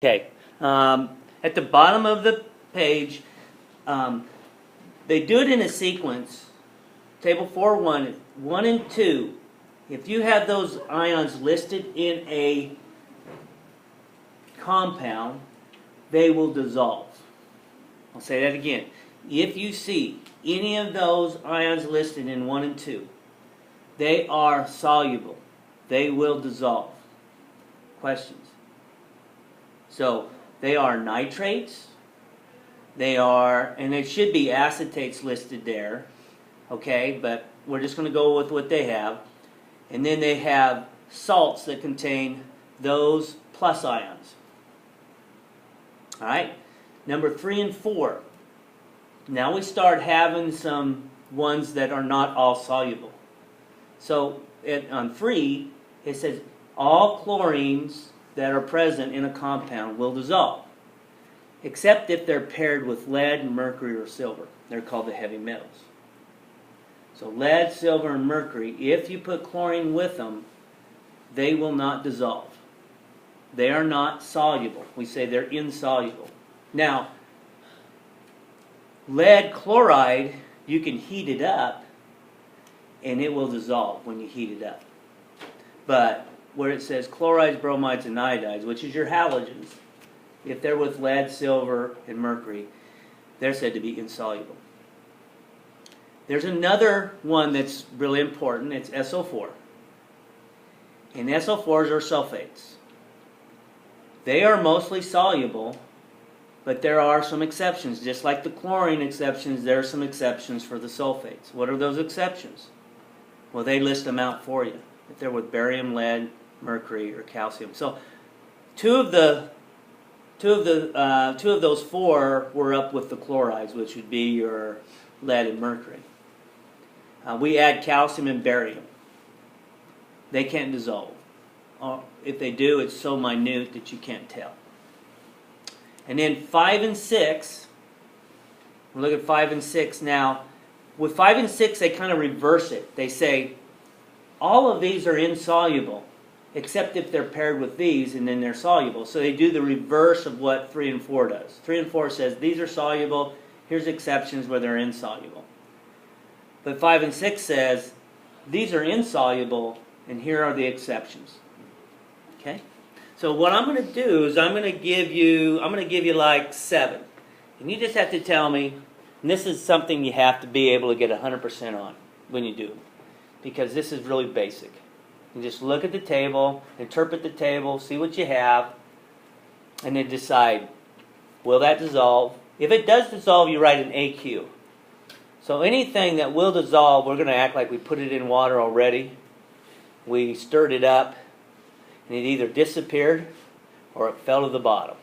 Okay, at the bottom of the page, they do it in a sequence. Table 4.1, 1 and 2. If you have those ions listed in a compound, they will dissolve. I'll say that again. If you see any of those ions listed in 1 and 2, they are soluble. They will dissolve. Questions? So they are nitrates, they are, and there should be acetates listed there, okay, but we're just going to go with what they have. And then they have salts that contain those plus ions. Alright, number 3 and 4. Now we start having some ones that are not all soluble. So on 3, it says all chlorines that are present in a compound will dissolve, except if they're paired with lead, mercury, or silver. They're called the heavy metals. So lead, silver, and mercury, if you put chlorine with them, they will not dissolve. They are not soluble. We say they're insoluble. Now, lead chloride, you can heat it up, and it will dissolve when you heat it up. But where it says chlorides, bromides, and iodides, which is your halogens, if they're with lead, silver, and mercury, they're said to be insoluble. There's another one that's really important. It's SO4. And SO4s are sulfates. They are mostly soluble, but there are some exceptions. Just like the chlorine exceptions, there are some exceptions for the sulfates. What are those exceptions? Well, they list them out for you. If they're with barium, lead, mercury, or calcium. So two of those 4 were up with the chlorides, which would be your lead and mercury. We add calcium and barium. They can't dissolve. If they do, it's so minute that you can't tell. And then 5 and 6, we'll look at 5 and 6 now. With 5 and 6, they kind of reverse it. They say, all of these are insoluble, except if they're paired with these, and then they're soluble. So they do the reverse of what 3 and 4 does. 3 and 4 says, these are soluble, here's exceptions where they're insoluble. But 5 and 6 says, these are insoluble, and here are the exceptions. Okay? So what I'm going to do is I'm going to give you like 7. And you just have to tell me, and this is something you have to be able to get 100% on when you do, because this is really basic. You just look at the table, interpret the table, see what you have, and then decide, will that dissolve? If it does dissolve, you write an AQ. So anything that will dissolve, we're going to act like we put it in water already. We stirred it up, and it either disappeared or it fell to the bottom.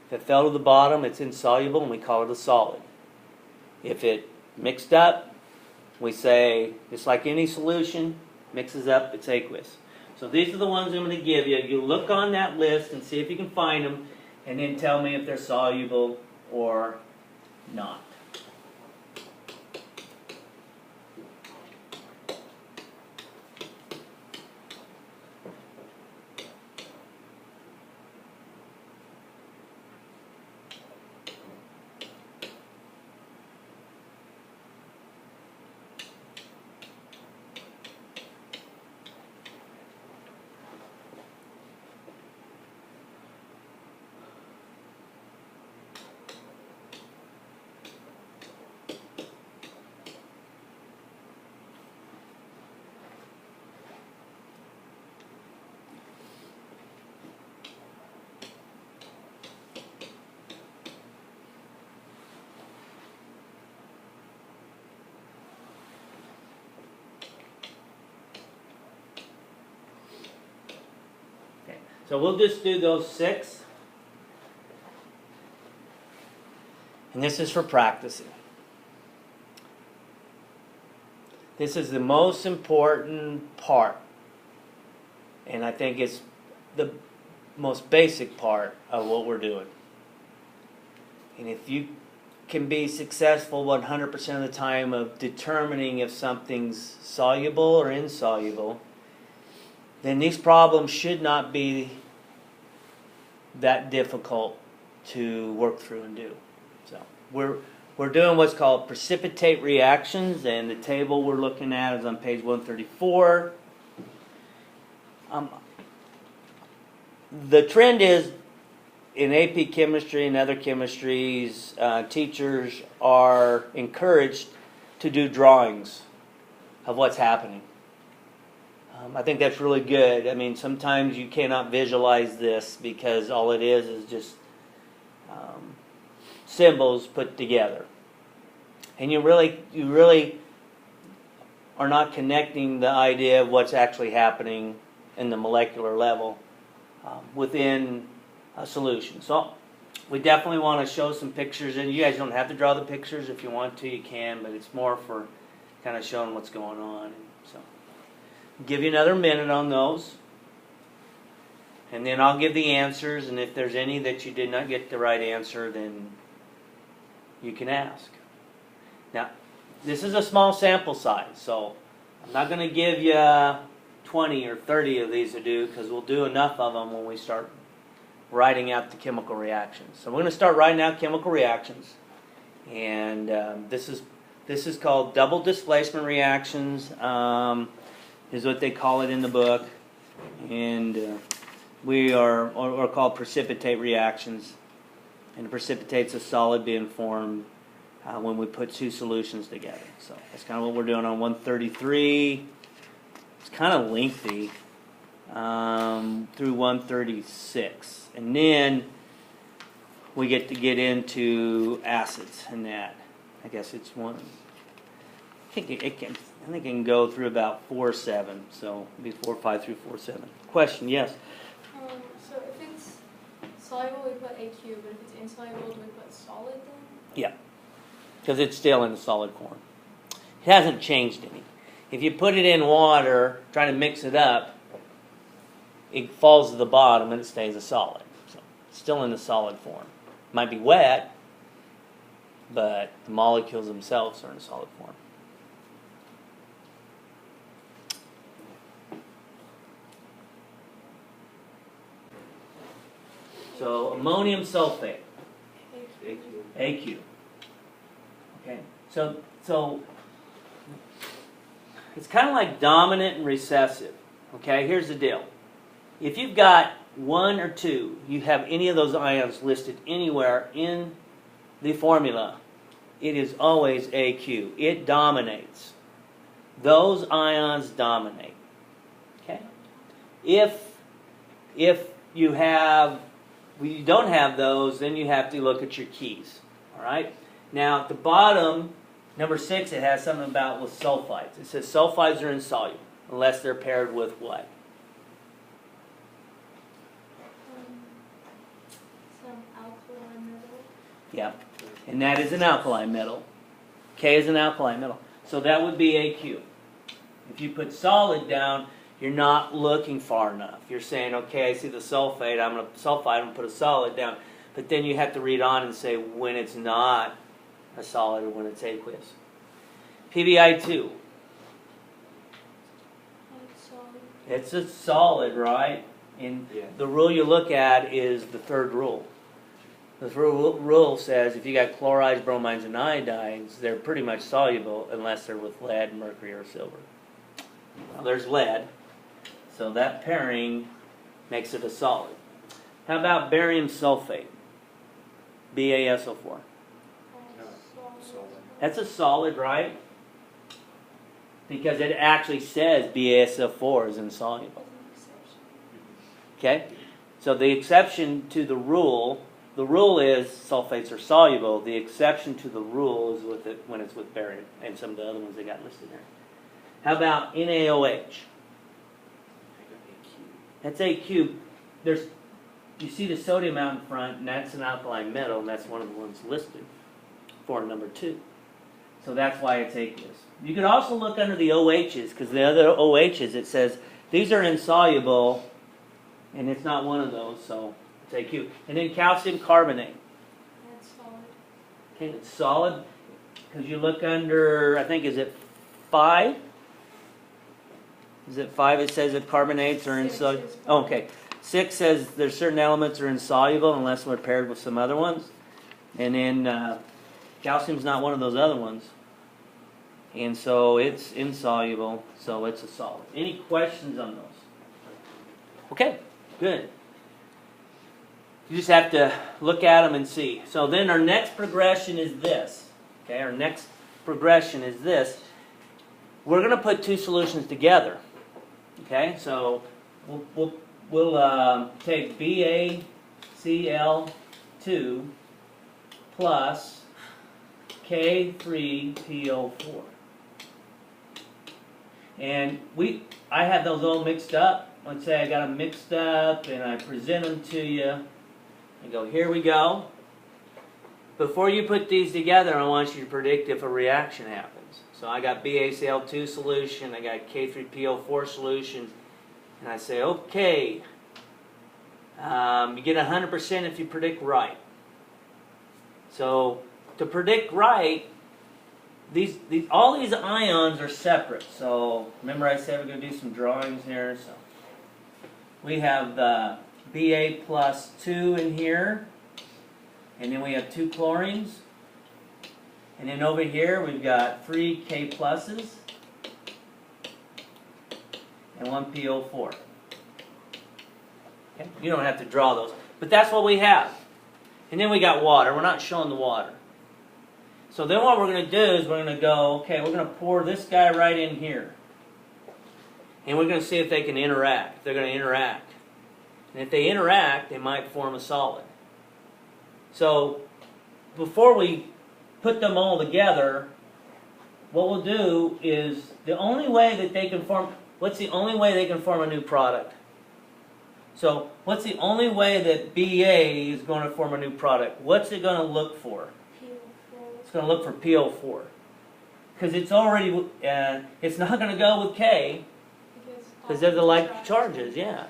If it fell to the bottom, it's insoluble, and we call it a solid. If it mixed up, we say, just like any solution, mixes up, it's aqueous. So these are the ones I'm going to give you. You look on that list and see if you can find them, and then tell me if they're soluble or not. So we'll just do those 6. And this is for practicing. This is the most important part. And I think it's the most basic part of what we're doing. And if you can be successful 100% of the time of determining if something's soluble or insoluble, then these problems should not be that difficult to work through and do. So we're doing what's called precipitate reactions, and the table we're looking at is on page 134. The trend is in AP chemistry and other chemistries, teachers are encouraged to do drawings of what's happening. I think that's really good. I mean, sometimes you cannot visualize this because all it is just symbols put together, and you really are not connecting the idea of what's actually happening in the molecular level within a solution. So we definitely want to show some pictures, and you guys don't have to draw the pictures. If you want to, you can, but it's more for kind of showing what's going on. So give you another minute on those, and then I'll give the answers, and if there's any that you did not get the right answer, then you can ask. Now, this is a small sample size, so I'm not going to give you 20 or 30 of these to do, because we'll do enough of them when we start writing out the chemical reactions. So we're going to start writing out chemical reactions, and this is called double displacement reactions, is what they call it in the book, and we are called precipitate reactions, and it precipitates a solid being formed when we put two solutions together. So that's kind of what we're doing on 133. It's kind of lengthy through 136, and then we get into acids and that. I guess it's one. I think it can go through about 4-7. So it'll be 4-5 through 4-7. Question? Yes. So if it's soluble, we put AQ, but if it's insoluble, do we put solid then? Yeah, because it's still in the solid form. It hasn't changed any. If you put it in water, trying to mix it up, it falls to the bottom and it stays a solid. So it's still in the solid form. Might be wet, but the molecules themselves are in a solid form. So ammonium sulfate, AQ. Okay, so it's kind of like dominant and recessive. Okay, here's the deal. If you've got one or two, you have any of those ions listed anywhere in the formula, it is always AQ. It dominates. Those ions dominate. Okay? If you don't have those, then you have to look at your keys. All right? Now, at the bottom, number 6, it has something about with sulfides. It says sulfides are insoluble unless they're paired with what? Some alkali metal. Yeah. And that is an alkali metal. K is an alkali metal. So that would be AQ. If you put solid down, you're not looking far enough. You're saying, okay, I see the sulfate, I'm going to put a solid down. But then you have to read on and say when it's not a solid or when it's aqueous. PBI2. It's a solid, right? And the rule you look at is the third rule. The rule says if you got chlorides, bromides, and iodides, they're pretty much soluble unless they're with lead, mercury, or silver. Well, there's lead, so that pairing makes it a solid. How about barium sulfate? BaSO4. That's a solid, right? Because it actually says BaSO4 is insoluble. Okay? So the exception to the rule is sulfates are soluble. The exception to the rule is with it when it's with barium and some of the other ones they got listed there. How about NaOH? That's AQ. You see the sodium out in front, and that's an alkali metal, and that's one of the ones listed for number 2. So that's why it's aqueous. You can also look under the OHs, because the other OHs, it says these are insoluble, and it's not one of those, so it's AQ. And then calcium carbonate. That's solid. Okay, it's solid, because you look under, I think, is it 5? Is it 5? It says that carbonates are insoluble. Oh, okay. 6 says there's certain elements are insoluble unless they're paired with some other ones. And then calcium's not one of those other ones. And so it's insoluble, so it's a solid. Any questions on those? Okay, good. You just have to look at them and see. So then our next progression is this. Okay, our next progression is this. We're going to put two solutions together. Okay, so we'll take BaCl2 plus K3PO4. And I have those all mixed up. Let's say I got them mixed up and I present them to you. I go, here we go. Before you put these together, I want you to predict if a reaction happens. So I got BaCl2 solution, I got K3PO4 solution, and I say, okay, you get 100% if you predict right. So to predict right, all these ions are separate. So remember I said we're going to do some drawings here. So we have the Ba plus 2 in here, and then we have 2 chlorines. And then over here we've got 3 K pluses and 1 PO4. Okay? You don't have to draw those, but that's what we have. And then we got water. We're not showing the water. So then what we're going to do is we're going to go, okay, we're going to pour this guy right in here. And we're going to see if they can interact. They're going to interact. And if they interact, they might form a solid. So before we put them all together, what we'll do is the only way that they can form, what's the only way they can form a new product? So what's the only way that Ba is going to form a new product? What's it going to look for? It's going to look for PO4. Because it's already, it's not going to go with K, because they're the like charges, yeah.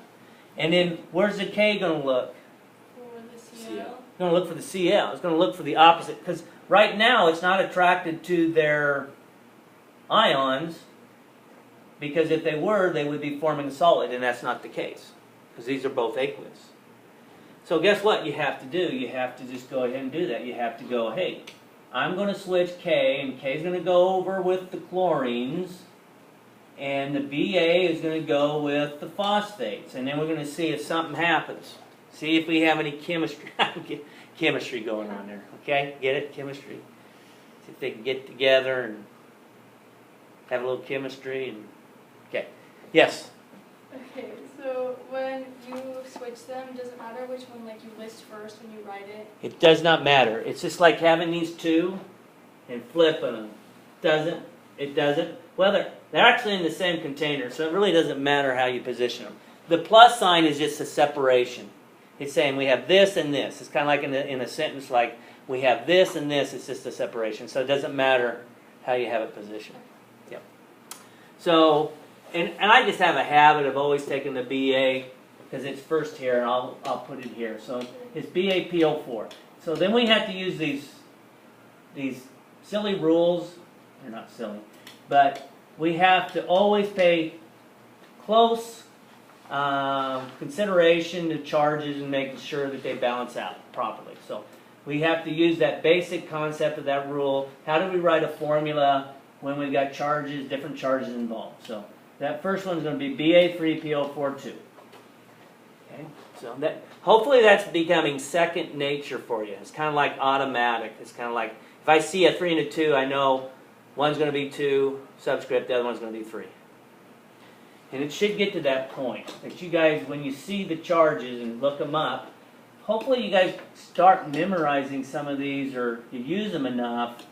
And then where's the K going to look? For the Cl. It's going to look for the Cl. It's going to look for the opposite. Because right now it's not attracted to their ions, because if they were, they would be forming a solid, and that's not the case. Because these are both aqueous. So guess what you have to do? You have to just go ahead and do that. You have to go, hey, I'm going to switch K, and K is going to go over with the chlorines, and the Ba is going to go with the phosphates. And then we're going to see if something happens. See if we have any chemistry going on there. Okay? Get it? Chemistry. See if they can get together and have a little chemistry. And okay. Yes? Okay, so when you switch them, does it matter which one like you list first when you write it? It does not matter. It's just like having these two and flipping them. It doesn't. Well, they're actually in the same container, so it really doesn't matter how you position them. The plus sign is just a separation. It's saying we have this and this. It's kind of like in a sentence like we have this and this. It's just a separation. So it doesn't matter how you have it positioned. Yep. So, and I just have a habit of always taking the BA because it's first here, and I'll put it here. So it's BaPO4. So then we have to use these silly rules. They're not silly, but we have to always pay close consideration to charges and making sure that they balance out properly. So we have to use that basic concept of that rule. How do we write a formula when we've got charges, different charges involved? So that first one is going to be Ba3PO42. Okay, so that hopefully that's becoming second nature for you. It's kind of like automatic. It's kind of like if I see a 3 and a 2, I know one's going to be 2 subscript, the other one's going to be 3. And it should get to that point that you guys, when you see the charges and look them up, hopefully you guys start memorizing some of these, or you use them enough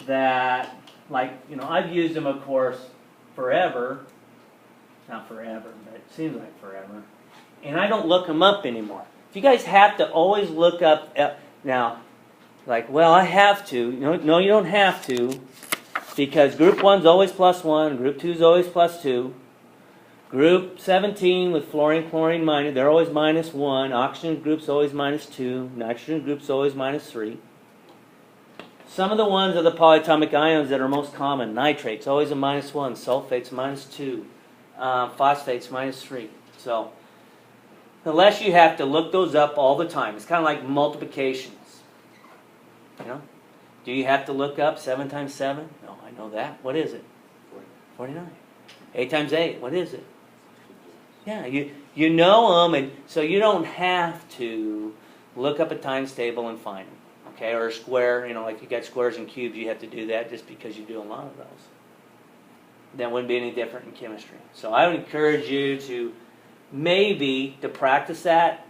that, like, you know, I've used them, of course, forever. Not forever, but it seems like forever. And I don't look them up anymore. If you guys have to always look up, now, like, well, I have to. No, you don't have to, because group 1's always +1, group 2's always +2. Group 17 with fluorine, chlorine minus, they're always -1. Oxygen group's always -2. Nitrogen group's always -3. Some of the ones are the polyatomic ions that are most common. Nitrate's always a -1. Sulfate's -2. Phosphate's -3. So unless you have to look those up all the time. It's kind of like multiplications. You know? Do you have to look up 7 times 7? No, I know that. What is it? 49. 8 times 8, what is it? Yeah, you know them, and so you don't have to look up a times table and find them. Okay, or a square, you know, like you got squares and cubes, you have to do that just because you do a lot of those. That wouldn't be any different in chemistry. So I would encourage you to maybe to practice that,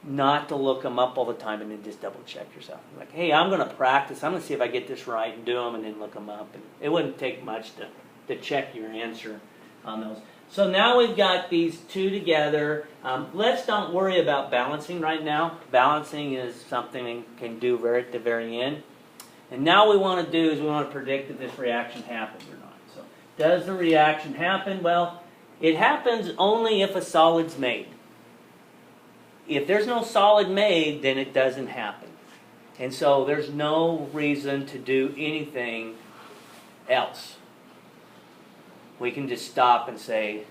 not to look them up all the time and then just double check yourself. Like, hey, I'm going to practice. I'm going to see if I get this right and do them and then look them up. And it wouldn't take much to check your answer on those. So now we've got these two together. Let's don't worry about balancing right now. Balancing is something we can do at the very end. And now what we want to do is we want to predict if this reaction happens or not. So does the reaction happen? Well, it happens only if a solid's made. If there's no solid made, then it doesn't happen. And so there's no reason to do anything else. We can just stop and say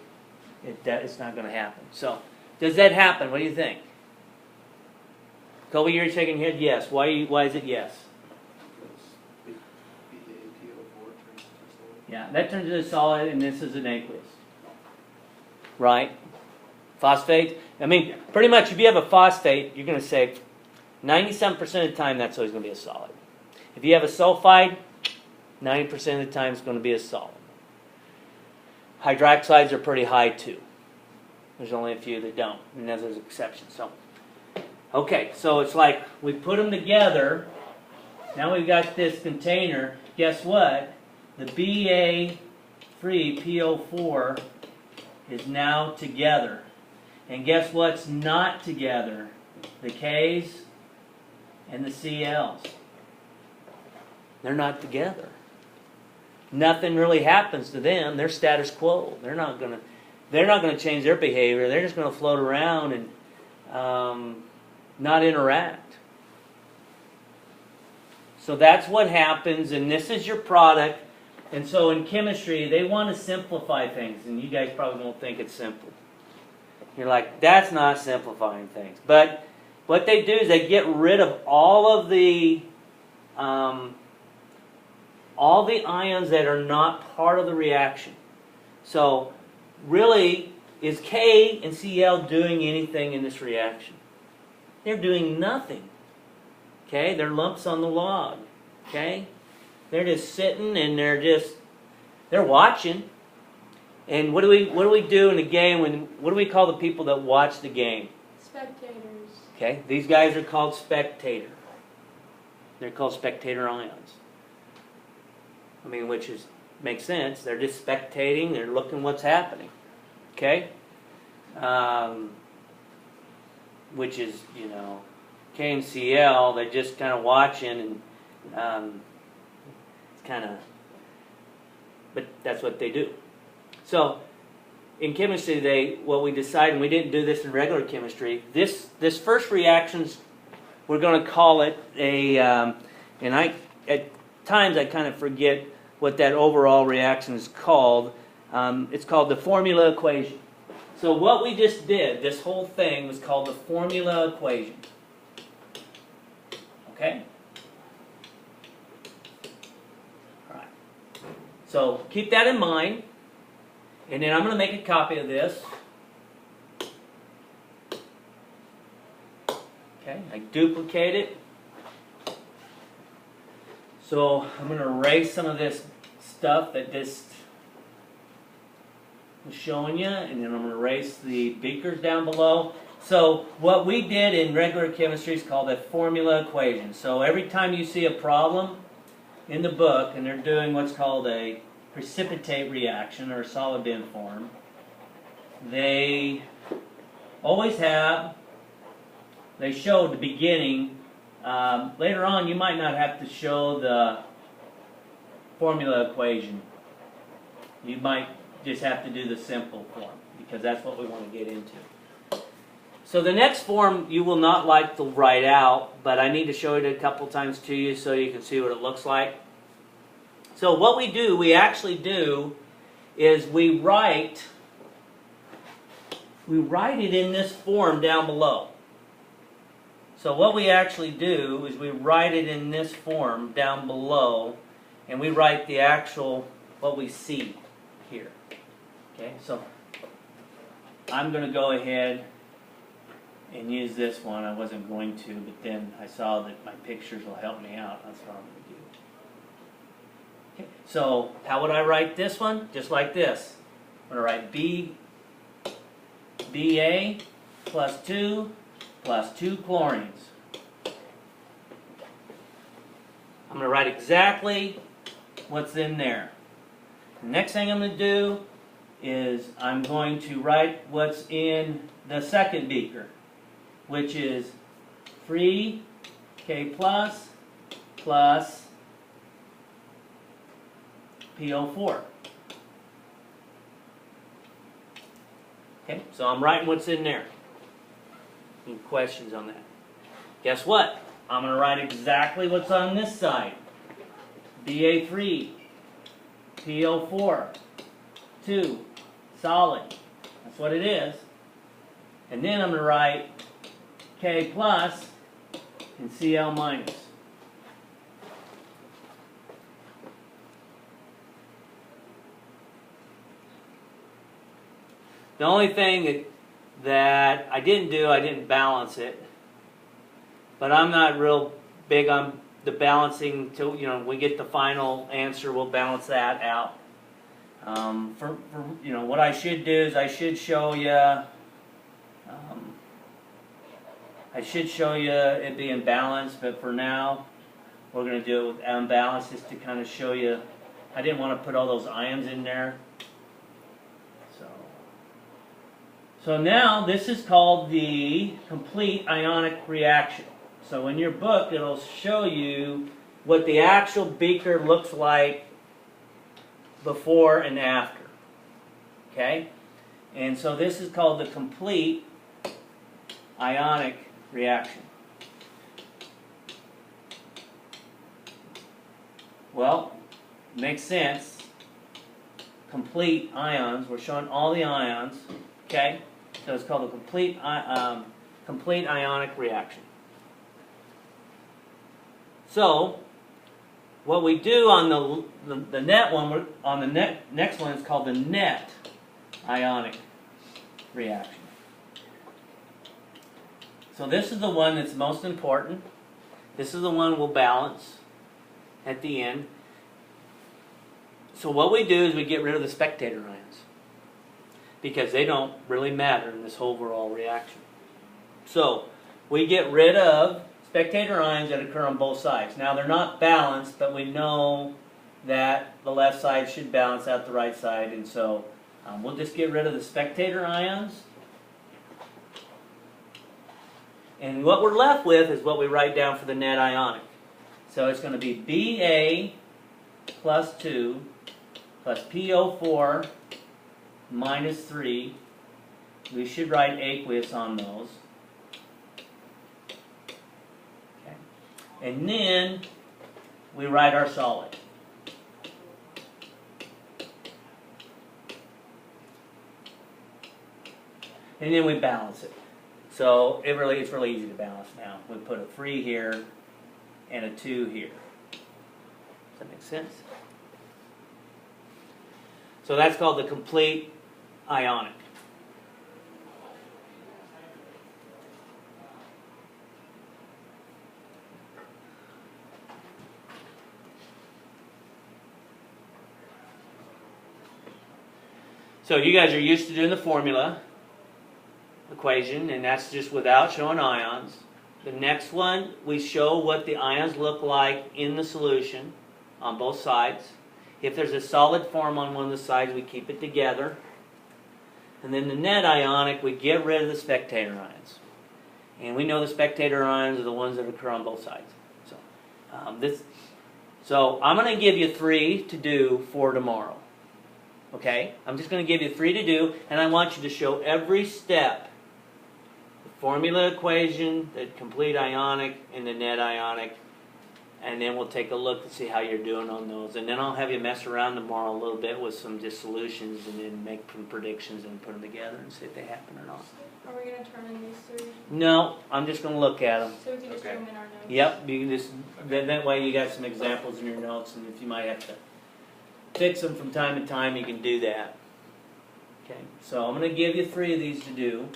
it's not going to happen. So, does that happen? What do you think? Colby, you're shaking your head. Yes. Why is it yes? Yeah, that turns into a solid, and this is an aqueous. Right? Phosphate. I mean, pretty much if you have a phosphate, you're going to say 97% of the time that's always going to be a solid. If you have a sulfide, 90% of the time it's going to be a solid. Hydroxides are pretty high too. There's only a few that don't, and there's exceptions. So, okay, so it's like we put them together. Now we've got this container. Guess what? The Ba3PO4 is now together. And guess what's not together? The Ks and the Cls. They're not together. Nothing really happens to them. They're status quo. They're not going to change their behavior. They're just going to float around and not interact. So that's what happens, and this is your product. And so in chemistry, they want to simplify things, and you guys probably won't think it's simple. You're like, that's not simplifying things. But what they do is they get rid of all of the ions that are not part of the reaction. So really, is K and Cl doing anything in this reaction? They're doing nothing. Okay, they're lumps on the log. Okay, they're just sitting and they're watching. And what do we do in a game? What do we call the people that watch the game? Spectators. Okay, these guys are called spectator. They're called spectator ions. I mean, makes sense. They're just spectating. They're looking what's happening. Okay, which is K and Cl. They're just kind of watching and it's kind of, but that's what they do. So, in chemistry, what we decided, and we didn't do this in regular chemistry, this first reactions, we're going to call it at times I kind of forget what that overall reaction is called. It's called the formula equation. So what we just did, this whole thing was called the formula equation. Okay? All right. So keep that in mind. And then I'm going to make a copy of this. Okay, I duplicate it. So I'm going to erase some of this stuff that just was showing you, and then I'm going to erase the beakers down below. So what we did in regular chemistry is called a formula equation. So every time you see a problem in the book, and they're doing what's called a precipitate reaction or solid bin form, they always they show the beginning. Later on you might not have to show the formula equation. You might just have to do the simple form because that's what we want to get into. So the next form you will not like to write out, but I need to show it a couple times to you so you can see what it looks like. So what we actually do is we write we write it in this form down below. So what we actually do is we write it in this form down below, and we write the actual, what we see here. Okay, so I'm going to go ahead and use this one. I wasn't going to, but then I saw that my pictures will help me out. That's what I'm going to do. Okay, so how would I write this one? Just like this. I'm going to write BA plus 2 chlorines. I'm going to write exactly what's in there. The next thing I'm going to do is I'm going to write what's in the second beaker, which is 3K plus PO4. Okay, so I'm writing what's in there. Any questions on that? Guess what? I'm going to write exactly what's on this side. Ba3, PO4, 2, solid. That's what it is. And then I'm going to write K plus and Cl minus. The only thing that I didn't do, I didn't balance it. But I'm not real big on the balancing till, we get the final answer, we'll balance that out. What I should do is I should show you it being balanced, but for now we're going to do it with unbalanced just to kind of show you. I didn't want to put all those ions in there. So now this is called the complete ionic reaction. So in your book it'll show you what the actual beaker looks like before and after. Okay? And so this is called the complete ionic reaction. Well, makes sense. Complete ions. We're showing all the ions. Okay? So it's called a complete ionic reaction. So what we do on the net one, on the next one is called the net ionic reaction. So this is the one that's most important. This is the one we'll balance at the end. So what we do is we get rid of the spectator ions, because they don't really matter in this overall reaction. So we get rid of spectator ions that occur on both sides. Now they're not balanced, but we know that the left side should balance out the right side, and so we'll just get rid of the spectator ions. And what we're left with is what we write down for the net ionic. So it's going to be Ba plus 2 plus PO4 minus 3. We should write aqueous on those. Okay. And then we write our solid. And then we balance it. So it's really easy to balance now. We put a 3 here and a 2 here. Does that make sense? So that's called the complete ionic. So you guys are used to doing the formula equation, and that's just without showing ions. The next one, we show what the ions look like in the solution on both sides. If there's a solid form on one of the sides, we keep it together. And then the net ionic, we get rid of the spectator ions. And we know the spectator ions are the ones that occur on both sides. So I'm going to give you 3 to do for tomorrow. Okay? I'm just going to give you 3 to do, and I want you to show every step. The formula equation, the complete ionic, and the net ionic. and then we'll take a look and see how you're doing on those. And then I'll have you mess around tomorrow a little bit with some just solutions, and then make some predictions and put them together and see if they happen or not. Are we going to turn in these three? No, I'm just going to look at them. So we can just Okay. do them in our notes? Yep, you can just, that way you got some examples in your notes, and if you might have to fix them from time to time, you can do that. Okay, so I'm going to give you 3 of these to do.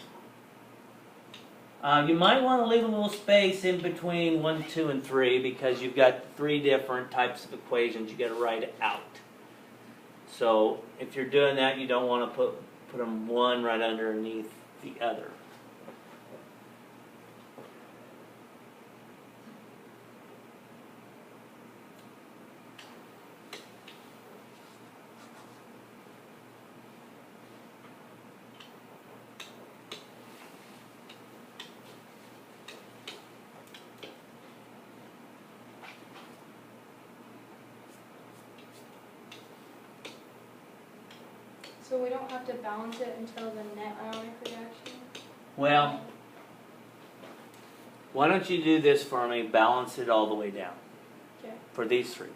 You might want to leave a little space in between 1, 2, and 3 because you've got 3 different types of equations you got to write out. So if you're doing that, you don't want to put them one right underneath the other. So we don't have to balance it until the net ionic reaction? Well, why don't you do this for me? Balance it all the way down Okay. for these 3.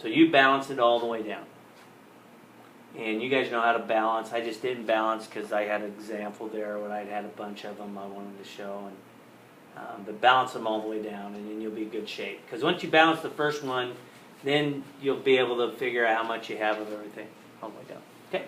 So you balance it all the way down. And you guys know how to balance. I just didn't balance because I had an example there when I'd had a bunch of them I wanted to show. And but balance them all the way down, and then you'll be in good shape. Because once you balance the first one, then you'll be able to figure out how much you have of everything all the way down. Okay?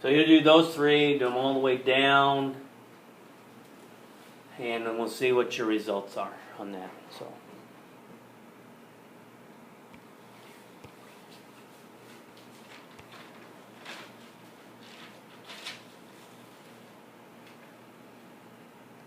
So you'll do those 3, do them all the way down, and then we'll see what your results are on that. So.